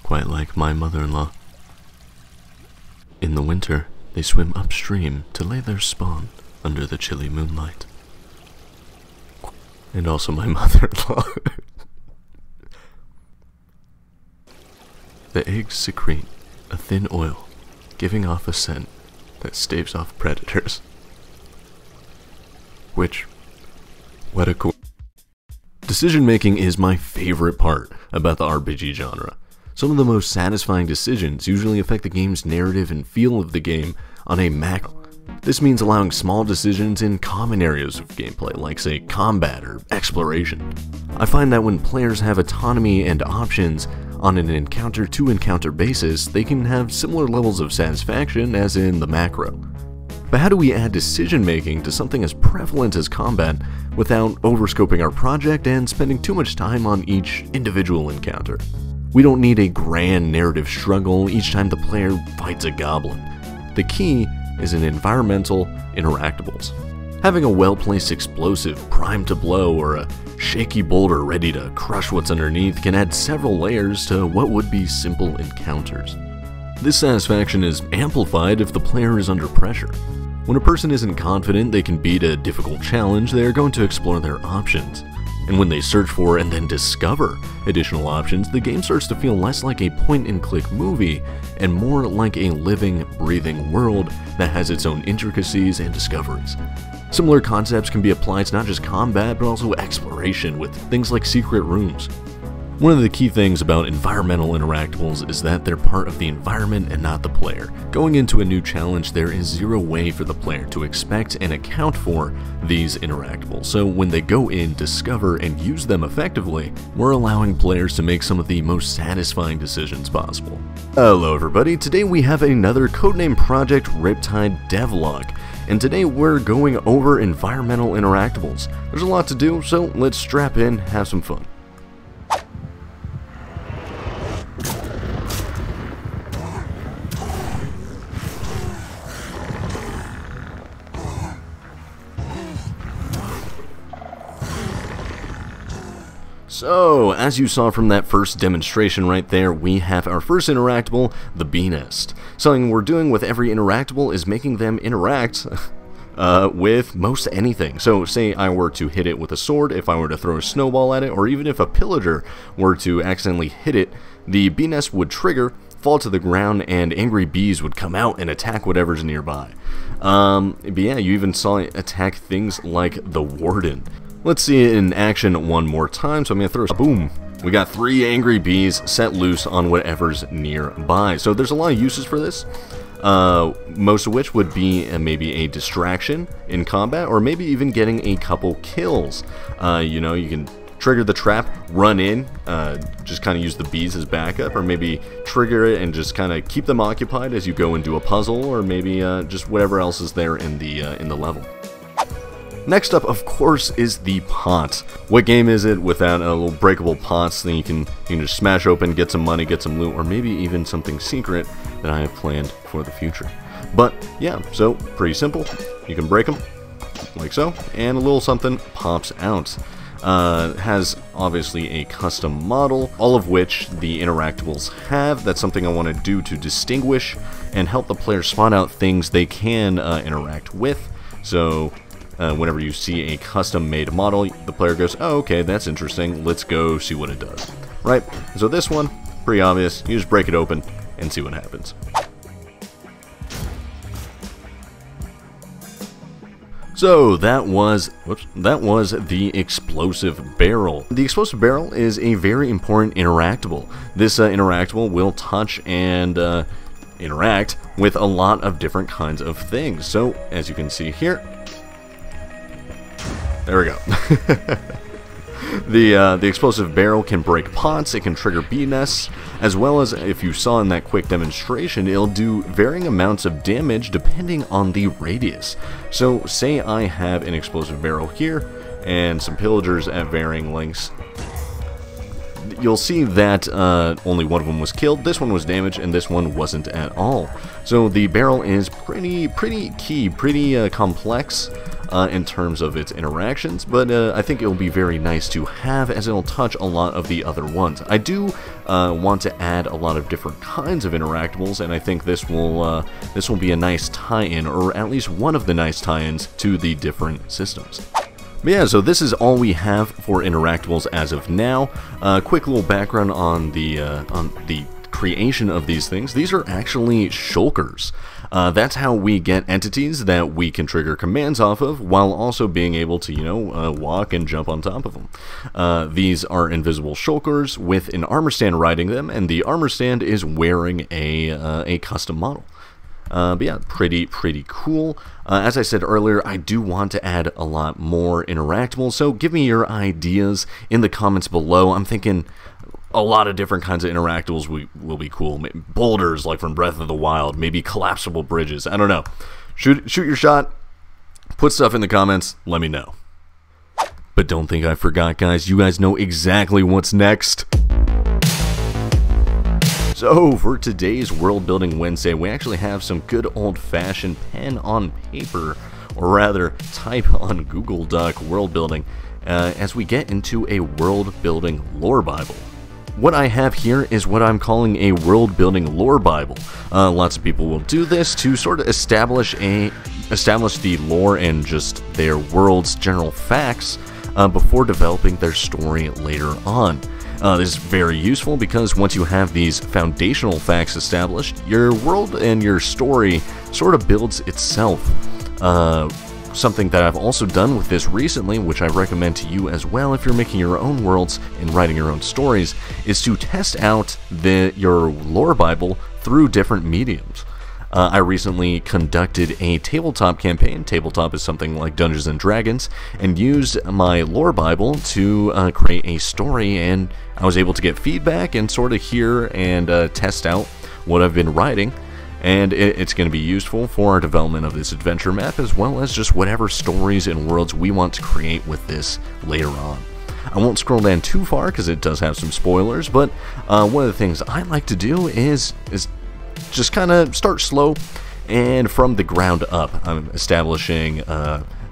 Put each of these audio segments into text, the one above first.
quite like my mother-in-law. In the winter, they swim upstream to lay their spawn under the chilly moonlight. And also my mother-in-law. The eggs secrete a thin oil, giving off a scent that staves off predators. Which, what a cool... Decision-making is my favorite part about the RPG genre. Some of the most satisfying decisions usually affect the game's narrative and feel of the game on a macro. This means allowing small decisions in common areas of gameplay, like say combat or exploration. I find that when players have autonomy and options on an encounter-to-encounter basis, they can have similar levels of satisfaction as in the macro. But how do we add decision-making to something as prevalent as combat without overscoping our project and spending too much time on each individual encounter? We don't need a grand narrative struggle each time the player fights a goblin. The key is in environmental interactables. Having a well-placed explosive primed to blow or a shaky boulder ready to crush what's underneath can add several layers to what would be simple encounters. This satisfaction is amplified if the player is under pressure. When a person isn't confident they can beat a difficult challenge, they are going to explore their options. And when they search for and then discover additional options, the game starts to feel less like a point-and-click movie and more like a living, breathing world that has its own intricacies and discoveries. Similar concepts can be applied to not just combat, but also exploration with things like secret rooms. One of the key things about environmental interactables is that they're part of the environment and not the player. Going into a new challenge, there is zero way for the player to expect and account for these interactables. So when they go in, discover, and use them effectively, we're allowing players to make some of the most satisfying decisions possible. Hello everybody, today we have another codename project Riptide devlog. And today we're going over environmental interactables. There's a lot to do, so let's strap in, have some fun. So, as you saw from that first demonstration right there, we have our first interactable, the bee nest. Something we're doing with every interactable is making them interact with most anything. So, say I were to hit it with a sword, if I were to throw a snowball at it, or even if a pillager were to accidentally hit it, the bee nest would trigger, fall to the ground, and angry bees would come out and attack whatever's nearby. But yeah, you even saw it attack things like the warden. Let's see it in action one more time, so I'm going to throw a boom. We got 3 angry bees set loose on whatever's nearby. So there's a lot of uses for this, most of which would be maybe a distraction in combat, or maybe even getting a couple kills. You know, you can trigger the trap, run in, just kind of use the bees as backup, or maybe trigger it and just kind of keep them occupied as you go and do a puzzle, or maybe just whatever else is there in the level. Next up, of course, is the pot. What game is it without a little breakable pots that you can just smash open, get some money, get some loot, or maybe even something secret that I have planned for the future. But yeah, so pretty simple. You can break them like so, and a little something pops out. Has obviously a custom model, all of which the interactables have. That's something I want to do to distinguish and help the player spot out things they can interact with. So whenever you see a custom-made model, the player goes, oh, okay, that's interesting, let's go see what it does. Right? So this one, pretty obvious, you just break it open and see what happens. So that was the explosive barrel. The explosive barrel is a very important interactable. This interactable will touch and interact with a lot of different kinds of things. So as you can see here, there we go. The explosive barrel can break pots, it can trigger bee nests, as well as, if you saw in that quick demonstration, it'll do varying amounts of damage depending on the radius. So say I have an explosive barrel here, and some pillagers at varying lengths. you'll see that only one of them was killed, this one was damaged, and this one wasn't at all. So the barrel is pretty complex in terms of its interactions, but I think it'll be very nice to have, as it'll touch a lot of the other ones. I do want to add a lot of different kinds of interactables, and I think this will be a nice tie-in, or at least one of the nice tie-ins to the different systems. But yeah, so this is all we have for interactables as of now. Quick little background on the creation of these things. These are actually shulkers. That's how we get entities that we can trigger commands off of, while also being able to, you know, walk and jump on top of them. These are invisible shulkers with an armor stand riding them, and the armor stand is wearing a custom model. But yeah, pretty cool. As I said earlier, I do want to add a lot more interactables, so give me your ideas in the comments below. I'm thinking a lot of different kinds of interactables will be cool. Maybe boulders like from Breath of the Wild, maybe collapsible bridges. I don't know. Shoot your shot. Put stuff in the comments. Let me know. But don't think I forgot, guys. You guys know exactly what's next. So, for today's World Building Wednesday, we actually have some good old-fashioned pen on paper, or rather, type on Google Doc world building, as we get into a world building lore Bible. What I have here is what I'm calling a world building lore Bible. Lots of people will do this to sort of establish the lore and just their world's general facts before developing their story later on. This is very useful because once you have these foundational facts established, your world and your story sort of builds itself. Something that I've also done with this recently, which I recommend to you as well if you're making your own worlds and writing your own stories, is to test out your lore Bible through different mediums. I recently conducted a tabletop campaign. Tabletop is something like Dungeons & Dragons, and used my lore Bible to create a story, and I was able to get feedback and sort of hear and test out what I've been writing, and it's going to be useful for our development of this adventure map, as well as just whatever stories and worlds we want to create with this later on. I won't scroll down too far because it does have some spoilers, but one of the things I like to do is just kind of start slow, and from the ground up, I'm establishing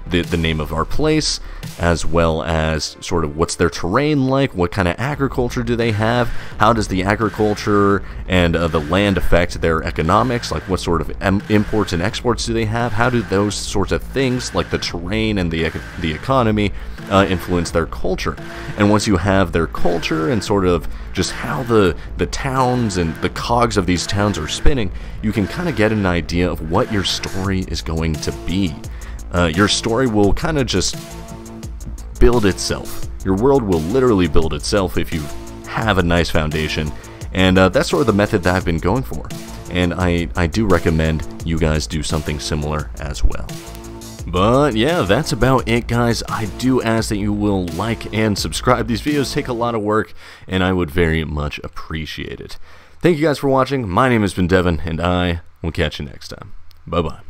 the name of our place, as well as sort of what's their terrain like, what kind of agriculture do they have, how does the agriculture and the land affect their economics, like what sort of imports and exports do they have, how do those sorts of things, like the terrain and the economy, influence their culture. And once you have their culture and sort of just how the towns and the cogs of these towns are spinning, you can kind of get an idea of what your story is going to be. Your story will kind of just build itself. Your world will literally build itself if you have a nice foundation, and that's sort of the method that I've been going for. And I do recommend you guys do something similar as well. But yeah, that's about it, guys. I do ask that you will like and subscribe. These videos take a lot of work, and I would very much appreciate it. Thank you guys for watching. My name has been Devon, and I will catch you next time. Bye-bye.